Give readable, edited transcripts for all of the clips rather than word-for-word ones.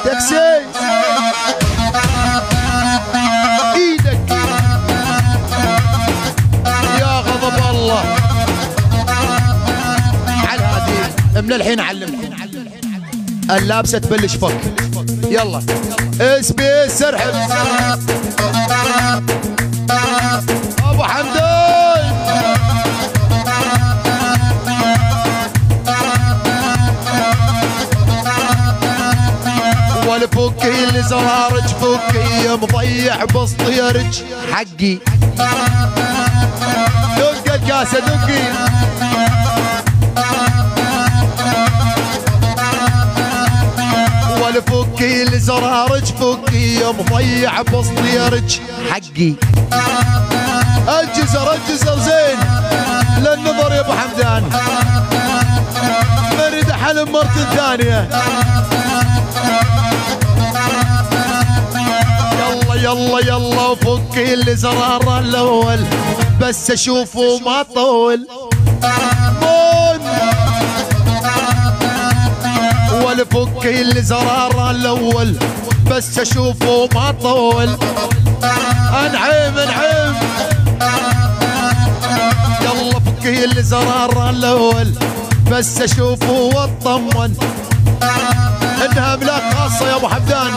تاكسي ايدك يا غضب الله. على هذه من الحين علمنا اللابسه تبلش فك. يلا اسبي سرحب ابو حمدان. والفكي اللي زرارج فكي مضيع بسطيرج حقي. دق الكاسه دقي والفكي اللي زرارج فكي مضيع بسطيرج حقي. الجزر زين للنظر يا ابو حمدان. نريد حلم مرة ثانية. يلا يلا يلا وفكي اللي زرار الاول بس اشوفه ما طول. والفكي اللي زرار الاول بس اشوفه ما طول. انعم انعم يلا فكي اللي زرار الاول بس اشوفه واطمن انها املاك خاصه يا ابو حمدان.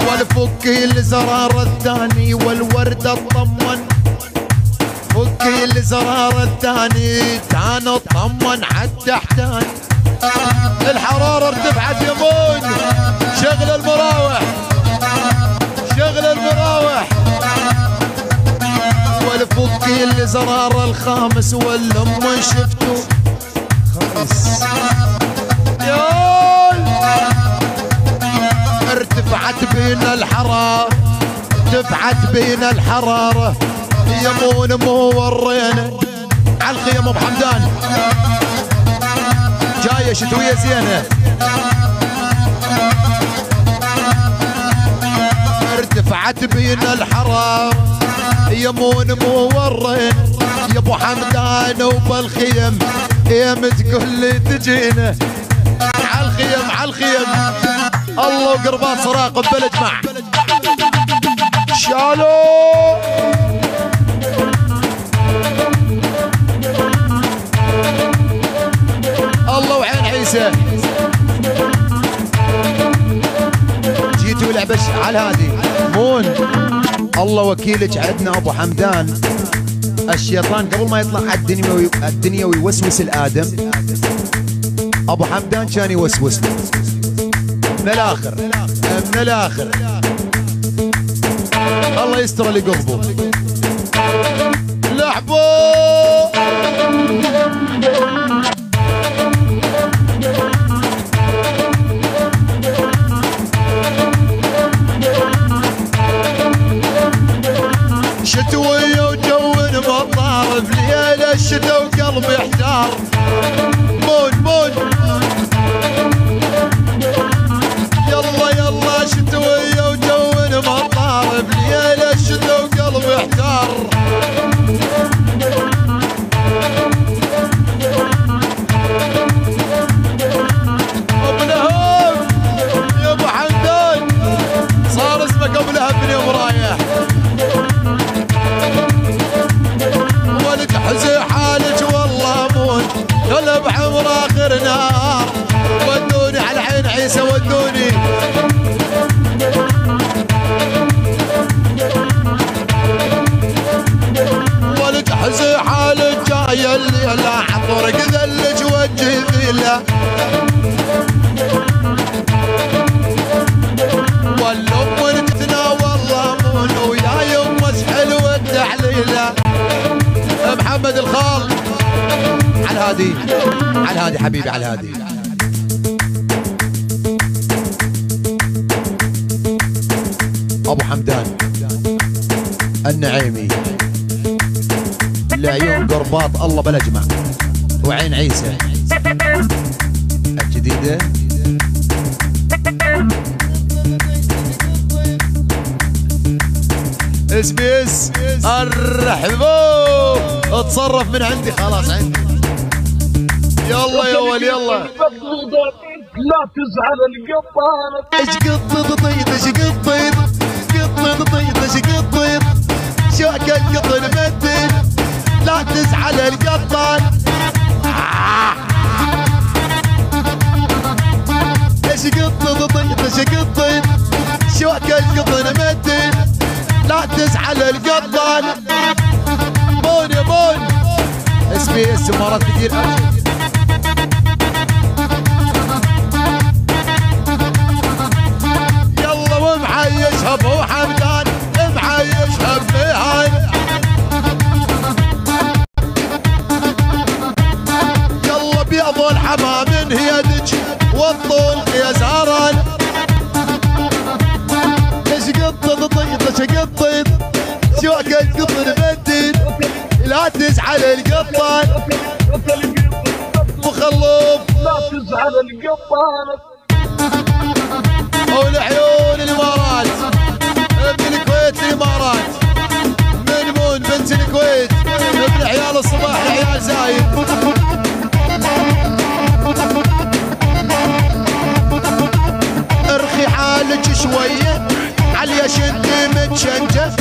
والفكي اللي زرار الثاني والورده اطمن. فكي اللي زرار الثاني كان اطمن حتى احتان. الحراره ارتفعت يمون. شغل المراوح شغل المراوح. والفكي اللي زرار الخامس واللم شفتوا خمس. يول ارتفعت بينا الحراره ارتفعت بينا الحراره يمون مو ورينا على الخيم ابو حمدان. جايه شتويه زينه. ارتفعت بينا الحراره يمون مو ورين يا ابو حمدان وبالخيم يم تقول لي تجينا على الخيم على الخيم. الله وقربات صراق ببلد مع شالو. الله وعين عيسى. جيتوا لعبش على هذه مون. الله وكيلك عندنا ابو حمدان. الشيطان قبل ما يطلع على الدنيا ويوسوس الادم ابو حمدان كان يوسوس له من الاخر من الاخر. الله يستر اللي قلبه. لعبوا شتوية وجو مطار بليلة الشتا وقلبي احتار. مون مون يلا يلا شتوية وجو مطار بليلة الشتا وقلبي احتار. ابو لهب يا ابو حمدان صار اسمك ابو لهب من يوم رايح. حزي حالك والله موت قلب حمر اخر نار. ودوني على عين عيسى ودوني. ولك حزي حالك جاي الليله عطرك ذلج وجهي ذيله. والام تتناول مون ويا يوم مسحل والتحليله. محمد الخال على الهادي على الهادي حبيبي على الهادي. ابو حمدان النعيمي لعيون قرباط الله بلا جمع وعين عيسى الجديده. اسبيس الرحبو اتصرف من عندي خلاص عندي. يلا يا ولي يلا. لا تزعل القطان. ايش قطط طيط ايش قطيط قطط طيط ايش قطيط شوك القطن مدين لا تزعل القطان. ايش قطط طيط ايش قطيط شوك القطن مدين لا تزعل القطان. بون يا بون اسمي اسم مرات كثير. يلا ومعيشها ابو حمدان معيشها بمهان. يلا بيض الحمام من هيدج والطول يا زهران. ايش قطط طيط ايش قطيط شوك القطن مدين لا تزعل القطان. مخلوف لا تزعل القطان. والعيون الامارات ابن الكويت الامارات ميمون بنت الكويت ابن عيال الصباح لعيال زايد. ارخي حالك شويه عليا شد متشنجه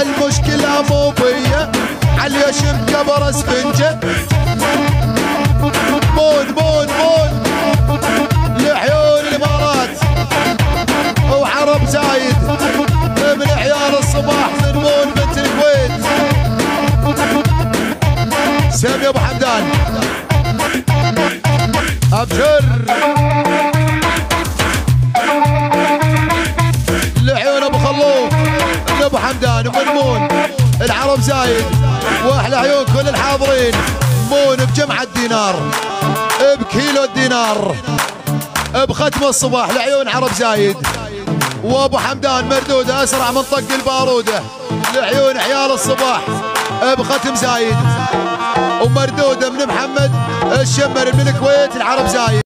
المشكله مو بيا عليا شم كبر اسفنجه. مون مون مون لعيون الامارات وعرب زايد ابن عيال الصباح من مون بنت الكويت. سامي ابو حمدان ابشر لعيون ابو خلوف ابو حمدان ومن مون العرب زايد واحلى عيون كل الحاضرين. مون بجمعة دينار بكيلو الدينار بختم الصباح لعيون عرب زايد. وابو حمدان مردوده اسرع من طق الباروده لعيون عيال الصباح بختم زايد. ومردوده من محمد الشمر من الكويت العرب زايد.